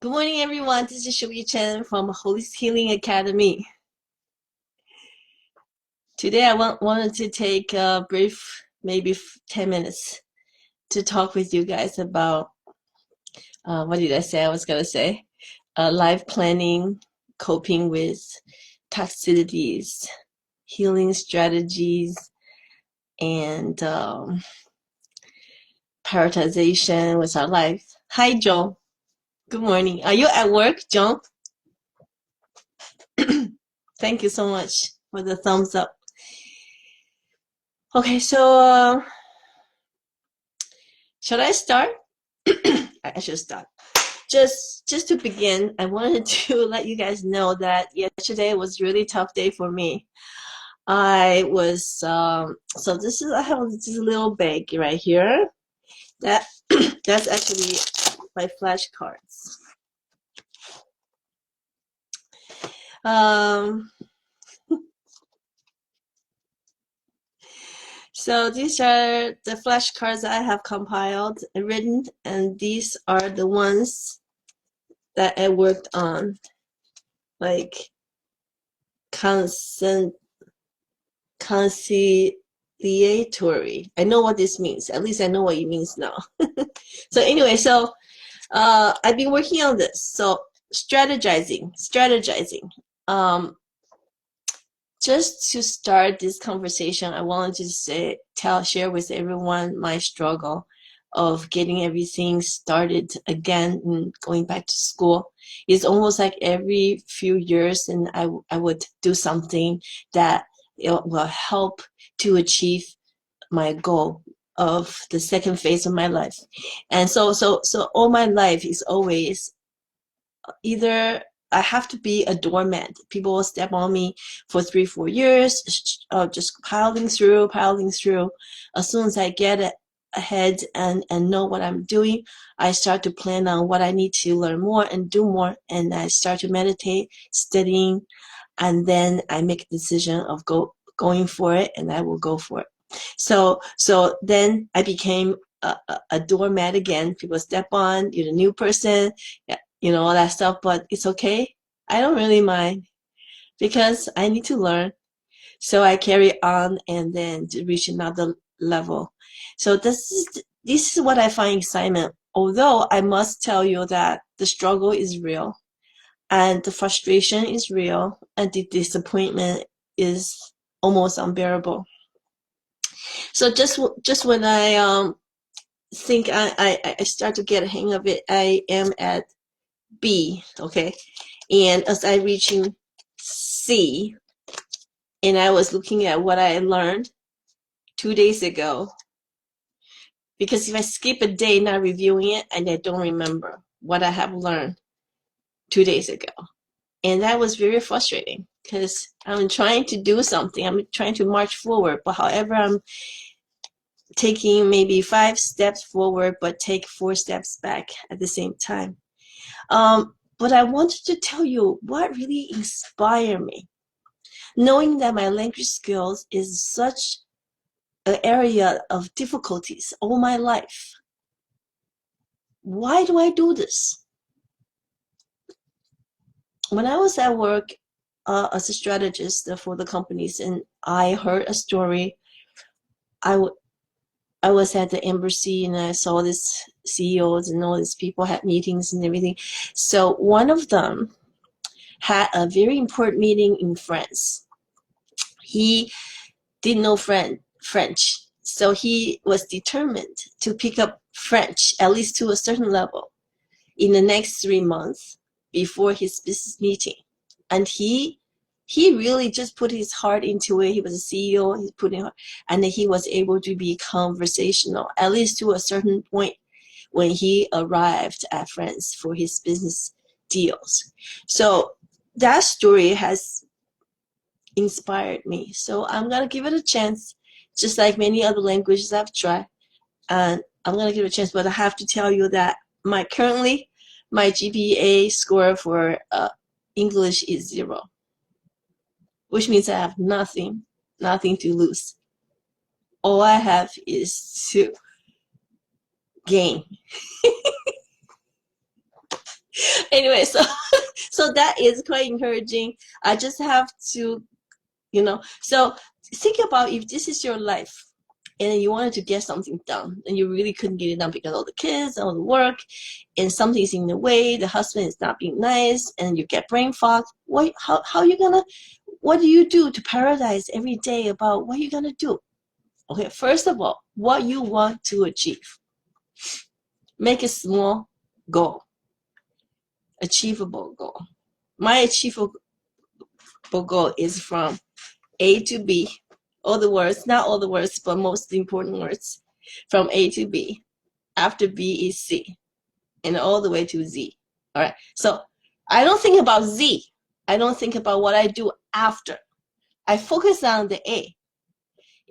Good morning, everyone. This is Shubi Chen from Holistic Healing Academy. Today, I wanted to take a brief, maybe 10 minutes to talk with you guys about, what did I say I was going to say? Life planning, coping with toxicities, healing strategies, and prioritization with our life. Hi, Joan. Good morning. Are you at work, Joan? Thank you so much for the thumbs up. Okay, so should I start? I should start. Just to begin, I wanted to let you guys know that yesterday was a really tough day for me. I was so this is I have this little bag right here. That that's actually my flashcards. Um, so these are the flashcards I have compiled and written, and these are the ones that I worked on, like constant conciliatory. I know what this means. At least I know what it means now. So anyway, I've been working on this. So strategizing. Um, just to start this conversation, I wanted to share with everyone my struggle of getting everything started again and going back to school. It's almost like every few years, and I would do something that it will help to achieve my goal of the second phase of my life. And so all my life is always either I have to be a doormat. People will step on me for 3-4 years, just piling through. As soon as I get ahead and know what I'm doing, I start to plan on what I need to learn more and do more, and I start to meditate, studying, and then I make a decision of going for it, and I will go for it. So then I became a doormat again. People step on, you're the new person, all that stuff, but it's okay. I don't really mind because I need to learn. So I carry on and then to reach another level. So this is what I find excitement. Although I must tell you that the struggle is real and the frustration is real and the disappointment is almost unbearable. So just when I think I start to get a hang of it, I am at B, okay? And as I reaching C, and I was looking at what I learned 2 days ago, because if I skip a day not reviewing it, and I don't remember what I have learned 2 days ago. And that was very frustrating because I'm trying to do something. I'm trying to march forward, but however, I'm taking maybe 5 steps forward, but take 4 steps back at the same time. But I wanted to tell you what really inspired me. Knowing that my language skills is such an area of difficulties all my life. Why do I do this? When I was at work as a strategist for the companies, and I heard a story, I was at the embassy and I saw these CEOs and all these people had meetings and everything. So one of them had a very important meeting in France. He didn't know French, so he was determined to pick up French, at least to a certain level, in the next 3 months before his business meeting. And he really just put his heart into it. He was a CEO, he put in, and he was able to be conversational, at least to a certain point when he arrived at France for his business deals. So that story has inspired me. So I'm going to give it a chance, just like many other languages I've tried. And I'm going to give it a chance, but I have to tell you that currently my GPA score for English is 0, which means I have nothing to lose. All I have is to gain. Anyway, so so that is quite encouraging. I just have to, so think about if this is your life and you wanted to get something done and you really couldn't get it done because all the kids, all the work, and something's in the way, the husband is not being nice, and you get brain fog. How are you gonna, what do you do to prioritize every day about what you're gonna do? Okay, first of all, what you want to achieve. Make a small goal, achievable goal. My achievable goal is from A to B, all the words, not all the words, but most important words, from A to B. After B is C, and all the way to Z. All right, so I don't think about Z. I don't think about what I do after. I focus on the A,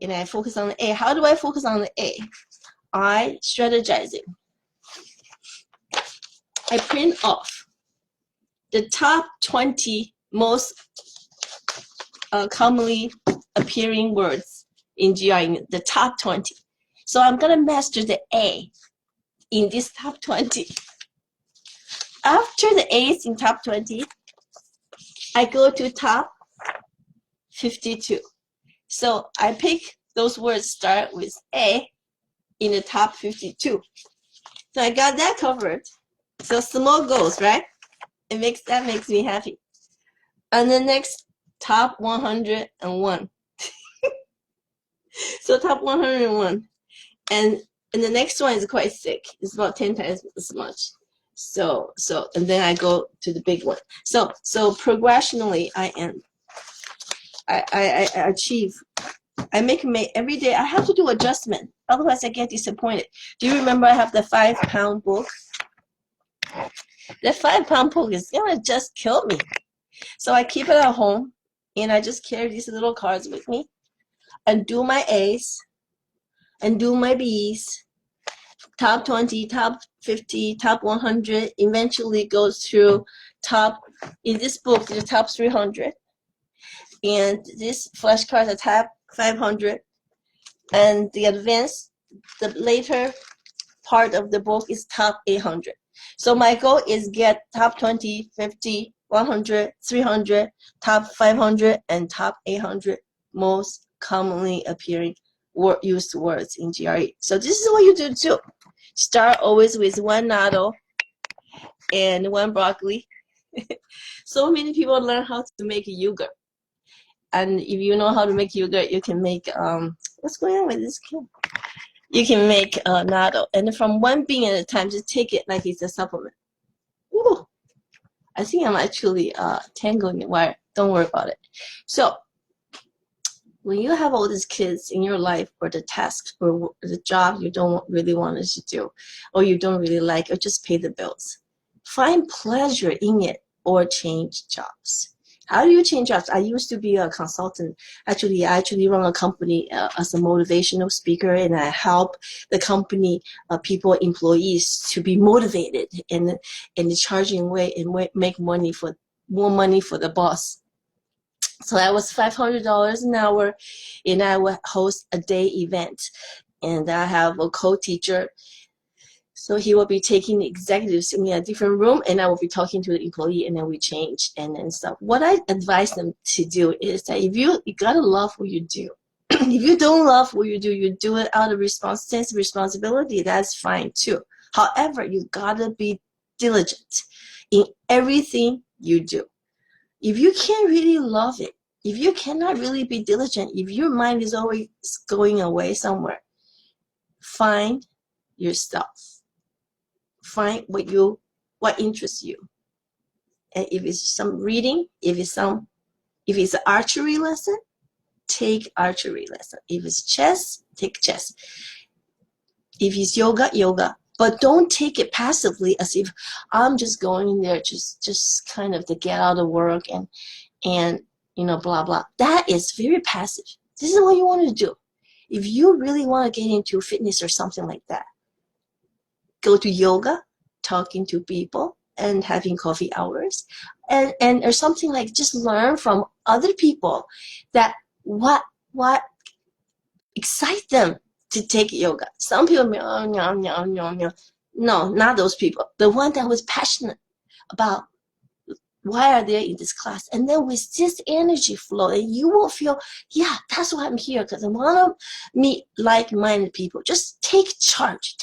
and I focus on the A. How do I focus on the A? I strategize it. I print off the top 20 most commonly appearing words in GRE, the top 20. So I'm going to master the A in this top 20. After the A's in top 20, I go to top 52. So I pick those words start with A in the top 52. So I got that covered. So small goals, right? That makes me happy. And the next, top 101. So top 101. And the next one is quite thick. It's about 10 times as much. So and then I go to the big one. So progressionally I achieve. I make every day. I have to do adjustment, otherwise I get disappointed. Do you remember I have the 5-pound book? The 5-pound book is gonna just kill me. So I keep it at home, and I just carry these little cards with me, and do my A's, and do my B's, top 20, top 50, top 100, eventually goes through top, in this book, the top 300, and this flashcard, the top 500, and the advanced, the later part of the book is top 800. So my goal is get top 20, 50, 100, 300, top 500, and top 800 most commonly appearing used words in GRE. So this is what you do too. Start always with one natto and one broccoli. So many people learn how to make yogurt. And if you know how to make yogurt, you can make, what's going on with this kid? You can make natto. And from one bean at a time, just take it like it's a supplement. Ooh, I think I'm actually tangling it wire. Don't worry about it. So when you have all these kids in your life, or the task or the job you don't really want to do, or you don't really like, or just pay the bills, find pleasure in it or change jobs. How do you change jobs? I used to be a consultant. I actually run a company as a motivational speaker, and I help the company people, employees, to be motivated and in the charging way, and make money for more money for the boss. So that was $500 an hour, and I would host a day event, and I have a co-teacher. So he will be taking the executives in a different room, and I will be talking to the employee, and then we change and stuff. What I advise them to do is that if you gotta love what you do. If you don't love what you do it out of sense of responsibility, that's fine too. However, you gotta be diligent in everything you do. If you can't really love it, if you cannot really be diligent, if your mind is always going away somewhere, find yourself. Find what interests you. And if it's some reading, if it's an archery lesson, take archery lesson. If it's chess, take chess. If it's yoga, yoga. But don't take it passively as if I'm just going in there just kind of to get out of work and blah blah. That is very passive. This is what you want to do. If you really want to get into fitness or something like that, go to yoga, talking to people, and having coffee hours, and or something like, just learn from other people that what excite them to take yoga. Some people, no, not those people. The one that was passionate, about why are they in this class? And then with this energy flow, and you will feel, yeah, that's why I'm here, because I want to meet like-minded people. Just take charge.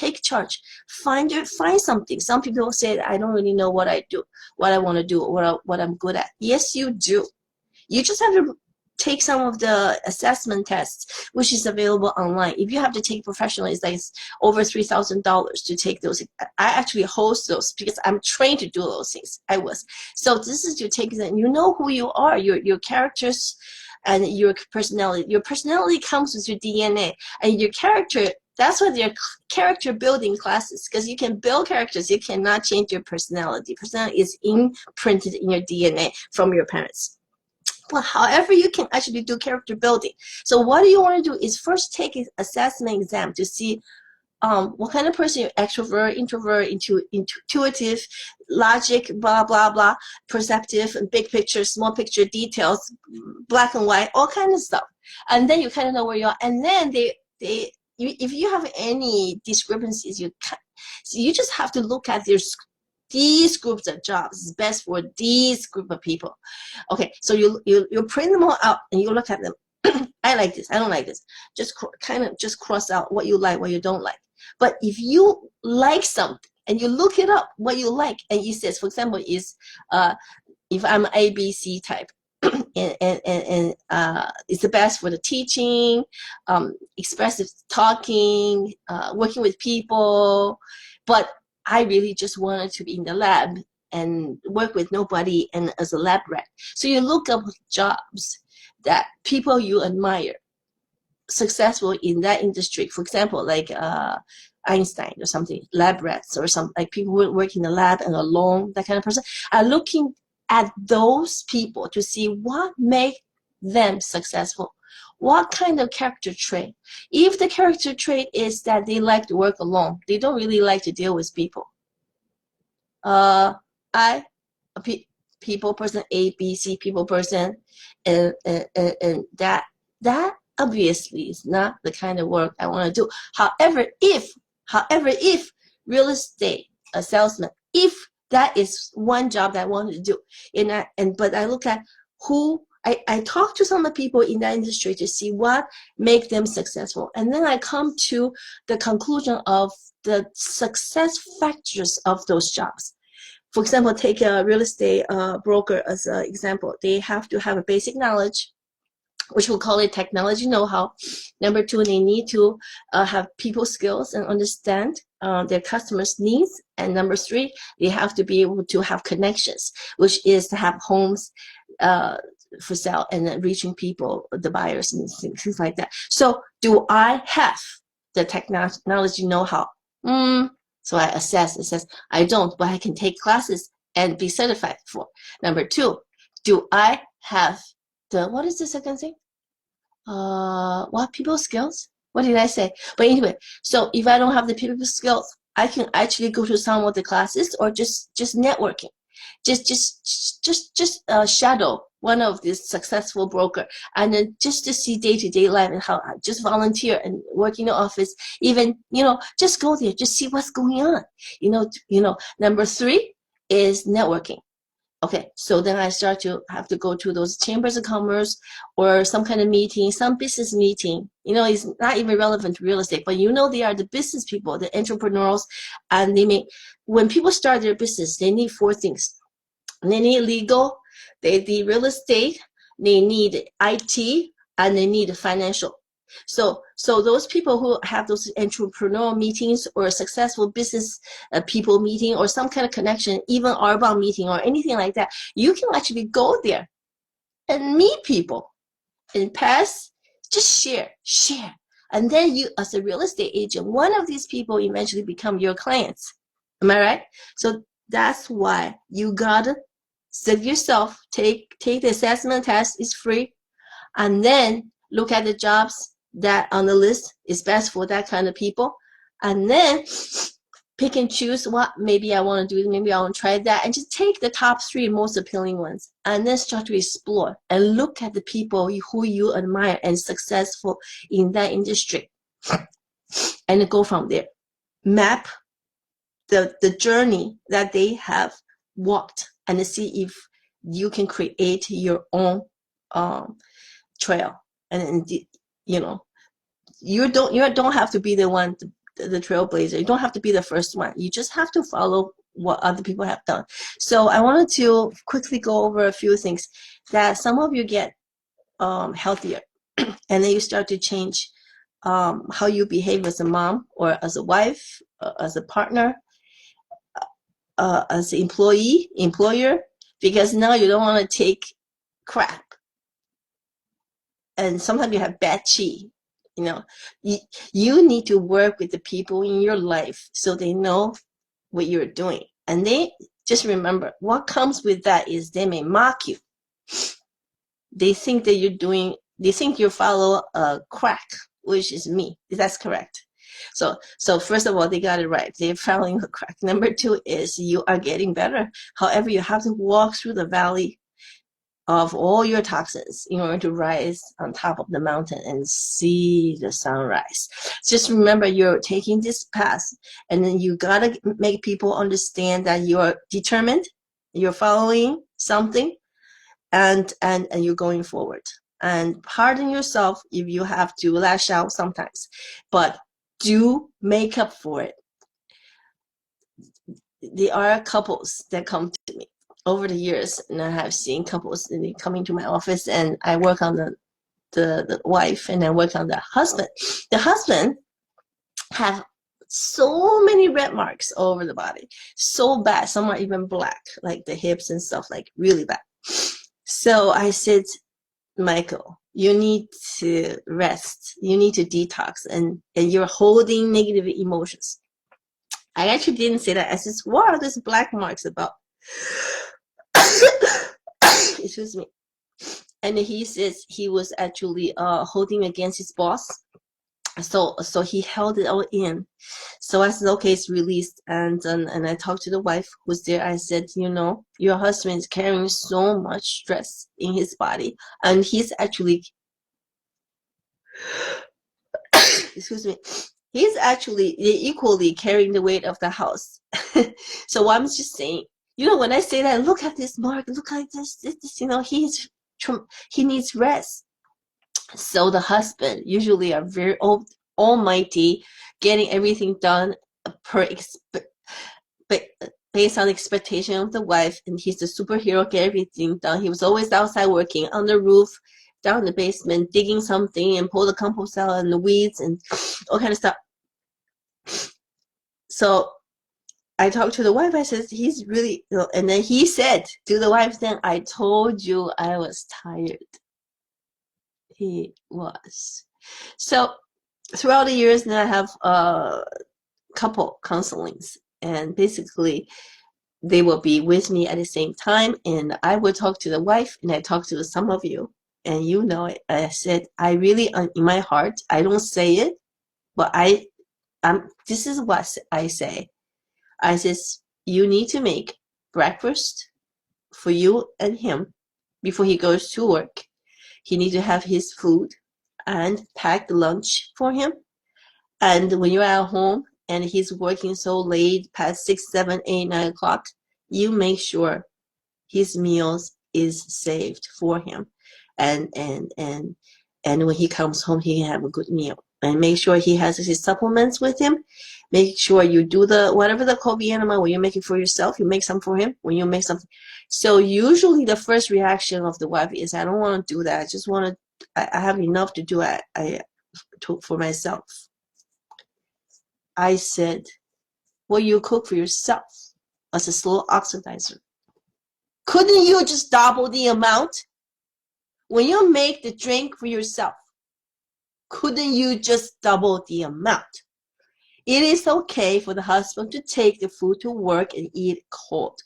Find something. Some people say that I don't really know what I do, what I want to do, what I'm good at. Yes, you do. You just have to take some of the assessment tests, which is available online. If you have to take professionally, it's like over $3,000 to take those. I actually host those because I'm trained to do those things. I was. So this is to take them. You know who you are, your characters and your personality. Your personality comes with your DNA, and your character, that's what they're character building classes, because you can build characters. You cannot change your personality. Personality is imprinted in your DNA from your parents. Well, however, you can actually do character building. So what you want to do is first take an assessment exam to see what kind of person you're: extrovert, introvert, intuitive, logic, blah, blah, blah, perceptive, big picture, small picture, details, black and white, all kinds of stuff. And then you kind of know where you are. And then if you have any discrepancies, so you just have to look at these groups of jobs is best for these group of people. Okay, so you print them all out and you look at them. I like this, I don't like this. Just kind of just cross out what you like, what you don't like. But if you like something and you look it up, what you like, and it says, for example, is if I'm ABC type, and it's the best for the teaching, expressive talking, working with people, but I really just wanted to be in the lab and work with nobody and as a lab rat. So you look up jobs that people you admire, successful in that industry. For example, like Einstein or something, lab rats or some, like people who work in the lab and alone, that kind of person, are looking at those people to see what make them successful. What kind of character trait? If the character trait is that they like to work alone, they don't really like to deal with people. People person, A, B, C, people person, and that obviously is not the kind of work I want to do. However, if real estate, a salesman, if that is one job that I want to do, but I look at who I talk to some of the people in that industry to see what make them successful, and then I come to the conclusion of the success factors of those jobs. For example, take a real estate broker as an example. They have to have a basic knowledge, which we'll call it technology know-how. Number two, they need to have people skills and understand their customers' needs. And number three, they have to be able to have connections, which is to have homes for sale and then reaching people, the buyers and things like that. So do I have the technology know-how? So I assess. It says I don't, but I can take classes and be certified for. Number two, do I have the, what is the second thing? What, people skills? What did I say? But anyway, so if I don't have the people skills, I can actually go to some of the classes or just networking. Just shadow one of these successful broker, and then just to see day-to-day life and how, just volunteer and work in the office, even, just go there, just see what's going on. Number three is networking. Okay, so then I start to have to go to those chambers of commerce or some kind of meeting, some business meeting. It's not even relevant to real estate, but they are the business people, the entrepreneurs, and when people start their business, they need four things. They need legal, they need real estate, they need IT, and they need financial. So those people who have those entrepreneurial meetings or successful business people meeting or some kind of connection, even outbound meeting or anything like that, you can actually go there and meet people and pass, just share. And then you, as a real estate agent, one of these people eventually become your clients. Am I right? So that's why you gotta set yourself, take the assessment test, it's free, and then look at the jobs that on the list is best for that kind of people, and then pick and choose what maybe I want to do, maybe I want to try that, and just take the top three most appealing ones, and then start to explore and look at the people who you admire and successful in that industry, and go from there. Map the journey that they have walked and see if you can create your own trail. And you know, you don't have to be the one, the trailblazer. You don't have to be the first one. You just have to follow what other people have done. So I wanted to quickly go over a few things that some of you get healthier, and then you start to change how you behave as a mom or as a wife, as a partner, as an employer, because now you don't want to take crap. And sometimes you have bad chi. You know, you need to work with the people in your life so they know what you're doing. And they just remember, what comes with that is they may mock you. They think that they think you follow a crack, which is me. That's correct. So first of all, they got it right. They're following a crack. Number two is you are getting better. However, you have to walk through the valley of all your toxins in order to rise on top of the mountain and see the sunrise. Just remember, you're taking this path, and then you gotta make people understand that you're determined, you're following something, and you're going forward. And pardon yourself if you have to lash out sometimes, but do make up for it. There are couples that come to me over the years, and I have seen couples coming to my office, and I work on the wife, and I work on the husband. The husband have so many red marks all over the body, so bad. Some are even black, like the hips and stuff, like really bad. So I said, Michael, you need to rest. You need to detox, and you're holding negative emotions. I actually didn't say that. I said, what are these black marks about? Excuse me. And he says he was actually holding against his boss. So he held it all in. So I said, okay, it's released. And I talked to the wife who's there. I said, you know, your husband is carrying so much stress in his body, and he's actually excuse me, he's actually equally carrying the weight of the house. So I'm just saying, you know, when I say that, look at this mark, look at this, you know, he needs rest. So the husband usually are very almighty, getting everything done based on the expectation of the wife, and he's the superhero, get everything done. He was always outside working on the roof, down in the basement, digging something and pull the compost out and the weeds and all kind of stuff. So I talked to the wife. I said, he's really, you know, and then he said to the wife, then I told you I was tired. He was. So throughout the years, now I have couple counselings, and basically they will be with me at the same time, and I will talk to the wife, and I talk to some of you, and you know it. I said, I really, in my heart, I don't say it, but this is what I say. I says, you need to make breakfast for you and him before he goes to work. He needs to have his food and pack the lunch for him. And when you're at home and he's working so late, past 6, 7, 8, 9 o'clock, you make sure his meals is saved for him. And when he comes home, he can have a good meal. And make sure he has his supplements with him. Make sure you do whatever the Kobe enema, when you make it for yourself, you make some for him. When you make something. So usually the first reaction of the wife is, I don't want to do that. I just want to, I have enough to do for myself. I said, well, you cook for yourself as a slow oxidizer. Couldn't you just double the amount? When you make the drink for yourself, couldn't you just double the amount? It is okay for the husband to take the food to work and eat it cold.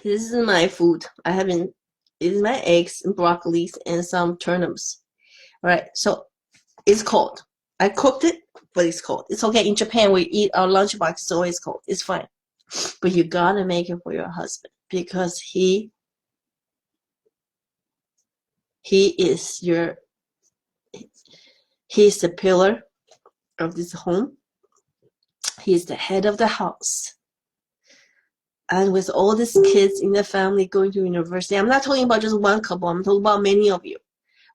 This is my food. It is my eggs and broccoli and some turnips. All right, so it's cold. I cooked it, but it's cold. It's okay. In Japan, we eat our lunchbox, it's always cold. It's fine. But you gotta make it for your husband, because he's the pillar of this home. He's the head of the house. And with all these kids in the family going to university, I'm not talking about just one couple, I'm talking about many of you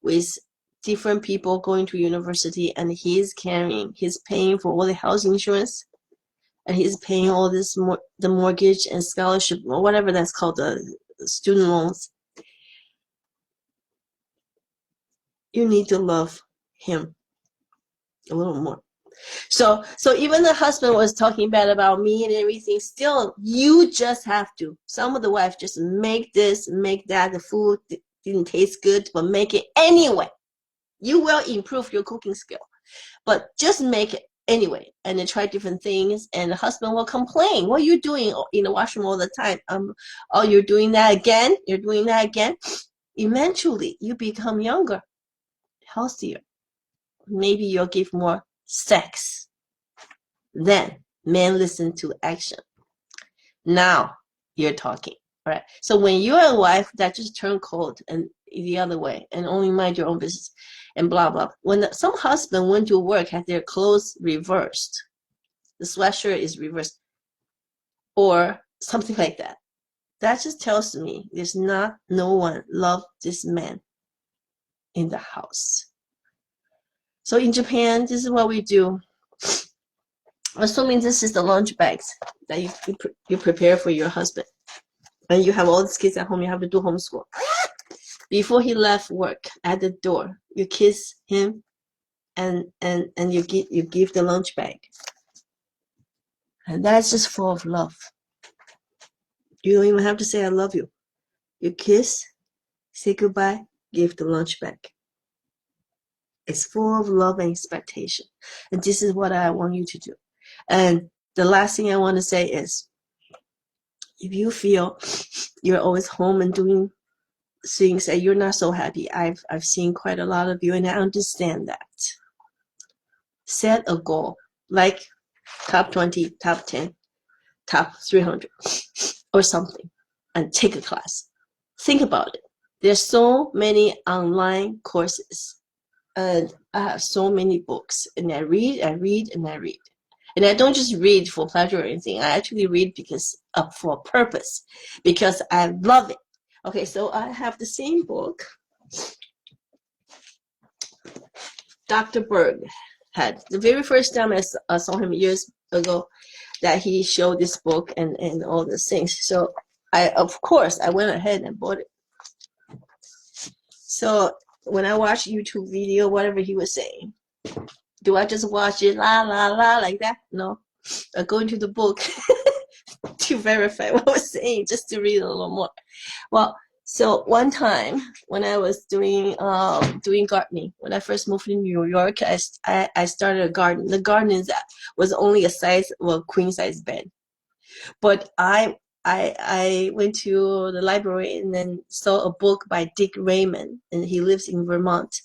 with different people going to university, and he's paying for all the house insurance, and he's paying all this the mortgage and scholarship or whatever that's called, the student loans. You need to love him a little more. So even the husband was talking bad about me and everything, still you just have to, some of the wives just make this, make that, the food didn't taste good, but make it anyway. You will improve your cooking skill, but just make it anyway, and then try different things, and the husband will complain, what are you doing in the washroom all the time? Oh, you're doing that again, eventually you become younger, healthier, maybe you'll give more sex. Then men listen to action. Now you're talking, right? So when you're a wife that just turned cold and the other way and only mind your own business and blah blah, when some husband went to work had their clothes reversed, the sweatshirt is reversed or something like that, that just tells me there's no one love this man in the house. So in Japan, this is what we do. Assuming this is the lunch bags that you prepare for your husband, and you have all these kids at home, you have to do homeschool. Before he left work, at the door, you kiss him, and you give the lunch bag, and that's just full of love. You don't even have to say I love you. You kiss, say goodbye, give the lunch bag. It's full of love and expectation, and this is what I want you to do. And the last thing I want to say is, if you feel you're always home and doing things that you're not so happy, I've seen quite a lot of you, and I understand that. Set a goal, like top 20, top 10, top 300 or something, and take a class. Think about it. There's so many online courses, and I have so many books, and I read. And I don't just read for pleasure or anything. I actually read for a purpose, because I love it. Okay, so I have the same book Dr. Berg had. The very first time I saw him years ago, that he showed this book and all these things. So of course, I went ahead and bought it. So when I watch YouTube video, whatever he was saying, do I just watch it la la la like that? No, I go into the book to verify what I was saying, just to read a little more. Well, so one time when I was doing gardening, when I first moved to New York, I started a garden. The garden was only a queen size bed, but I went to the library and then saw a book by Dick Raymond, and he lives in Vermont.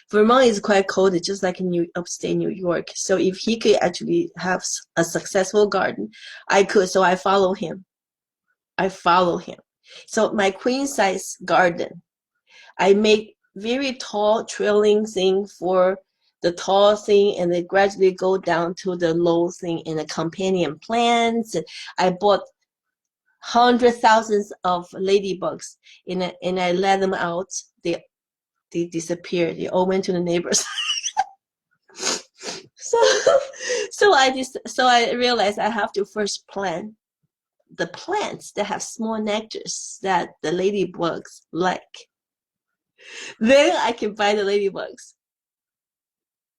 Vermont is quite cold, it's just like in upstate New York. So if he could actually have a successful garden, I could. So I follow him. So my queen size garden, I make very tall trailing thing for the tall thing, and then gradually go down to the low thing and the companion plants. I bought hundreds, thousands of ladybugs, and I let them out. They disappeared. They all went to the neighbors. So I realized I have to first plant the plants that have small nectars that the ladybugs like. Then I can buy the ladybugs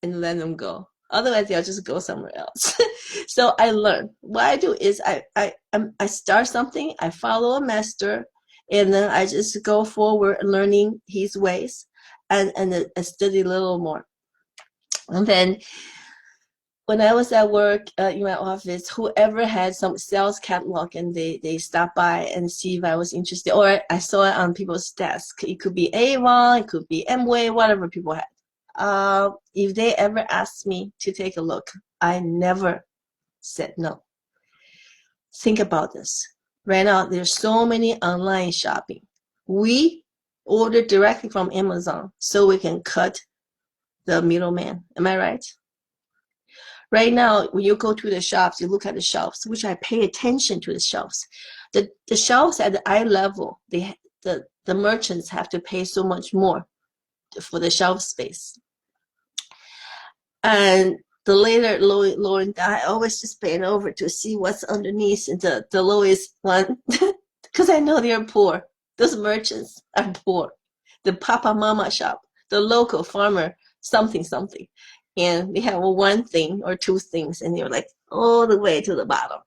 and let them go. Otherwise, they'll just go somewhere else. So I learned. What I do is I start something, I follow a master, and then I just go forward learning his ways, and study a little more. And then when I was at work in my office, whoever had some sales catalog, and they stopped by and see if I was interested, or I saw it on people's desk. It could be Avon, it could be Amway, whatever people had. If they ever asked me to take a look, I never said no. Think about this. Right now, there's so many online shopping. We order directly from Amazon so we can cut the middleman. Am I right? Right now, when you go to the shops, you look at the shelves, which I pay attention to the shelves. The shelves at the eye level, the merchants have to pay so much more for the shelf space. And the later lower and I always just bend over to see what's underneath the lowest one because I know they're poor. Those merchants are poor. The papa mama shop, the local farmer, something. And they have one thing or two things, and they're like all the way to the bottom.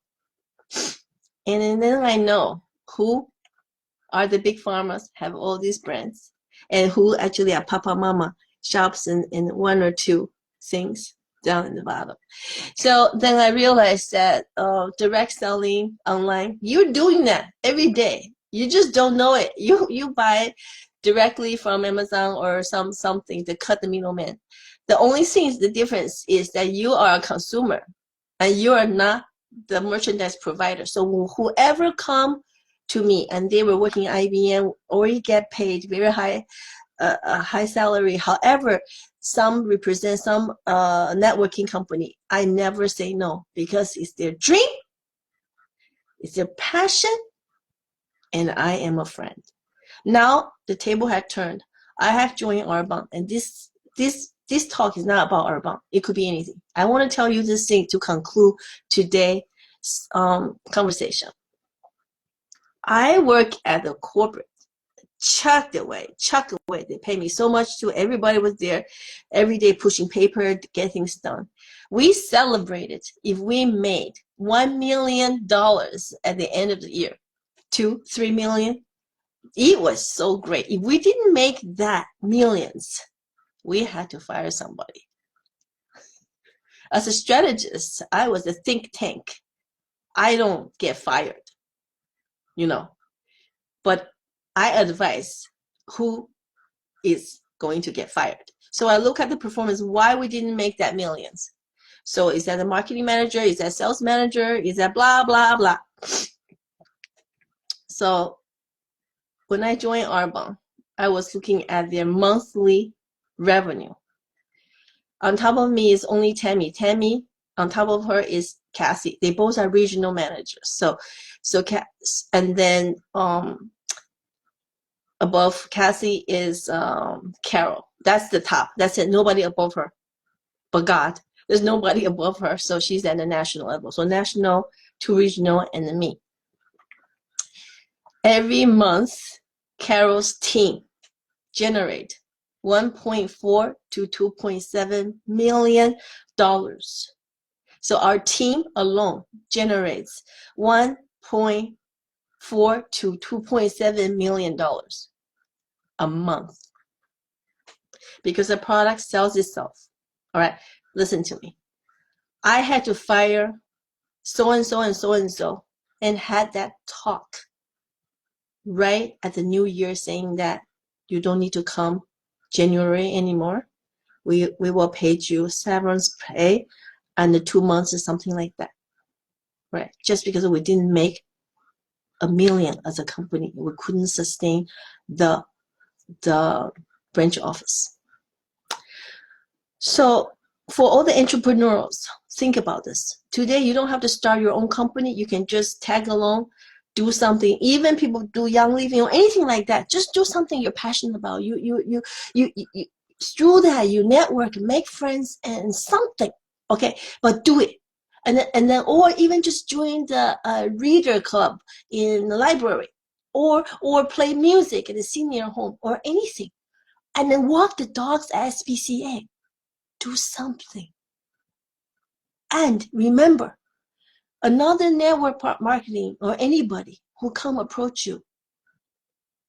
And then I know who are the big farmers, have all these brands, and who actually are papa mama shops in one or two things down in the bottom. So then I realized that direct selling online, you're doing that every day. You just don't know it. You buy directly from Amazon or something to cut the middleman. The only thing, the difference is that you are a consumer and you are not the merchandise provider. So whoever come to me and they were working at IBM or you get paid very high, a high salary. However, some represent some networking company. I never say no because it's their dream, it's their passion, and I am a friend. Now the table had turned. I have joined Arbonne, and this talk is not about Arbonne. It could be anything. I want to tell you this thing to conclude today's conversation. I work at the corporate. Chucked away. They pay me so much too. Everybody was there every day pushing paper to get things done. We celebrated if we made $1 million at the end of the year. 2, 3 million. It was so great. If we didn't make that millions, we had to fire somebody. As a strategist, I was a think tank. I don't get fired, but I advise who is going to get fired. So I look at the performance, why we didn't make that millions. So is that the marketing manager? Is that sales manager? Is that blah, blah, blah? So when I joined Arbonne, I was looking at their monthly revenue. On top of me is only Tammy. Tammy, on top of her is Cassie. They both are regional managers. So and then above Cassie is Carol. That's the top. That's it. Nobody above her but God. There's nobody above her. So she's at the national level. So national, 2 regional, and then me. Every month, Carol's team generate $1.4 to $2.7 million. So our team alone generates $1.4 to $2.7 million a month because the product sells itself. All right, listen to me. I had to fire so-and-so and so-and-so and had that talk right at the new year saying that you don't need to come January anymore. We will pay you severance pay and the 2 months or something like that. Right? Just because we didn't make $1 million as a company, we couldn't sustain the branch office. So for all the entrepreneurs, think about this. Today, you don't have to start your own company. You can just tag along, do something. Even people do Young Living or anything like that. Just do something you're passionate about. You through that, you network, make friends, and something. Okay, but do it. And then, or even just join the reader club in the library, or play music at the senior home, or anything. And then walk the dogs at SPCA. Do something. And remember, another network marketing or anybody who come approach you,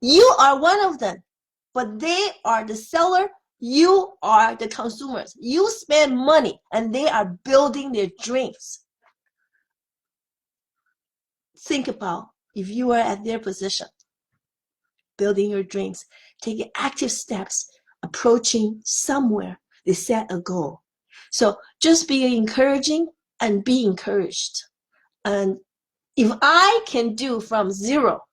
you are one of them, but they are the seller, you are the consumers. You spend money and they are building their dreams. Think about if you are at their position, building your dreams, taking active steps, approaching somewhere. They set a goal. So just be encouraging and be encouraged. And if I can do from zero,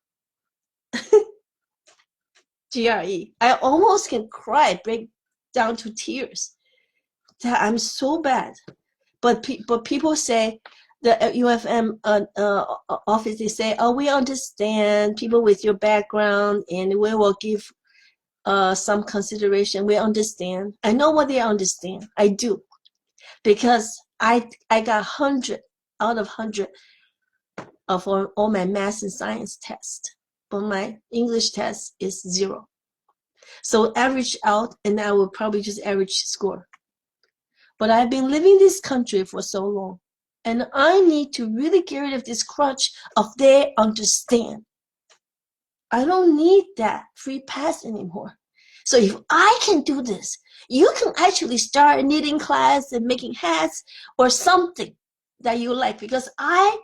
GRE, I almost can cry, break down to tears that I'm so bad. but people say the UFM office, they say, oh, we understand people with your background and we will give some consideration. We understand. I know what they understand. I do, because I got 100 out of 100 of all my math and science tests, but my English test is 0. So average out, and I will probably just average score. But I've been living this country for so long, and I need to really get rid of this crutch of they understand. I don't need that free pass anymore. So if I can do this, you can actually start a knitting class and making hats or something that you like, because I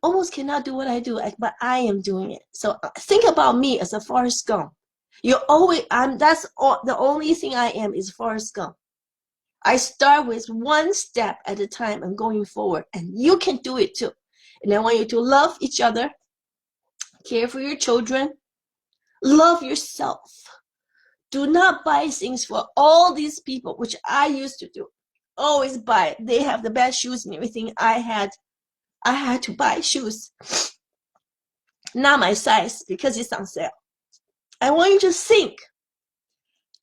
almost cannot do what I do, but I am doing it. So think about me as a Forrest Gump. That's all, the only thing I am is Forrest Gump. I start with one step at a time and going forward, and you can do it too. And I want you to love each other, care for your children, love yourself. Do not buy things for all these people, which I used to do. Always buy. They have the best shoes and everything. I had to buy shoes. Not my size, because it's on sale. I want you to think.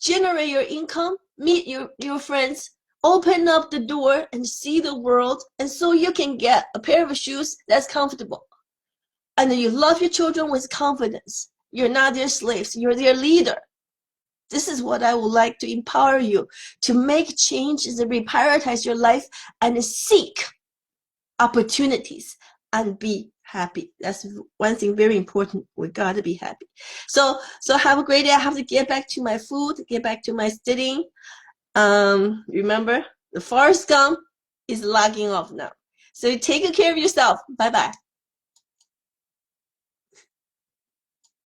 Generate your income, meet your friends, open up the door and see the world, and so you can get a pair of shoes that's comfortable. And then you love your children with confidence. You're not their slaves, you're their leader. This is what I would like to empower you to make changes and reprioritize your life and seek opportunities and be happy. That's one thing very important. We gotta be happy. So have a great day. I have to get back to my food, get back to my studying. Remember, the Forrest Gump is logging off now. So take care of yourself. Bye-bye.